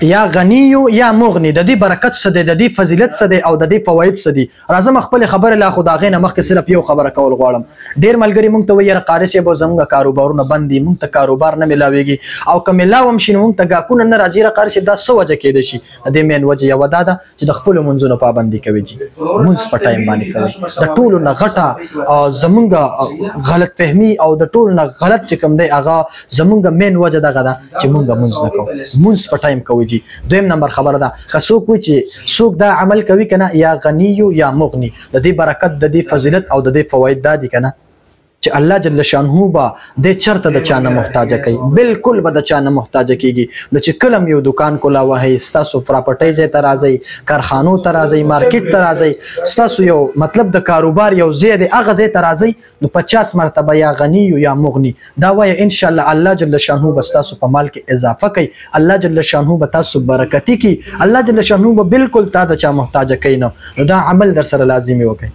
یا غنی یا مغنی، د دې برکت څه دی، د دې فضیلت څه دی او د دې فواید څه دي. راځم خپل خبره لا خو د هغې نه مخکې صرف یو خبره کول غواړم. ډېر ملګري مونږ ته وایي یاره قاري صاحب زموږ کاروبارونه بند دي، مونږ ته کاروبار نه میلاویږي، او که میلاو هم شي نو مونږ ته ګاهکونه نه راځي. یاره قاري صاحب دا څه وجه کیدای شي؟ د دې مین وجه یوه دا ده چې د خپلو منځونو پابندي کوي جي، مونځ په ټایم باندې کوي. د ټولو نه غټه زمونږ غلط فهمي او د ټولو نه غلط چې کوم دی هغه زمونږ مین وجه دغه ده چې مونږ مونځ نه کوو، مونځ په ټایم کوي جي. دویم نمبر خبره ده که څوک وي چې څوک دا عمل کوي کنه یا غنی یا مغنی، د دې برکت د دې فضیلت او د دې فواید دا دي کنه چې الله جل شانه به د چرته د چانه محتاج کوي، بالکل به د چانه محتاج کیږي. نو چې کلم یو دکان کولا وهي، ستاسو پراپرټی ځای ته راځي، کارخانو ته راځي، مارکیټ ته راځي، ستاسو یو مطلب د کاروبار یو ځای دی هغه ځای ته راځي، نو 50 مرتبه یا غنی یا مغنی دا وایي ان شاء الله الله جل شانه به ستاسو په مال کې اضافه کوي، الله جل شانه به تاسو برکتی کوي، الله جل شانه به بالکل تا د چا محتاج کوي. نو دا عمل در سره لازمي وکړي.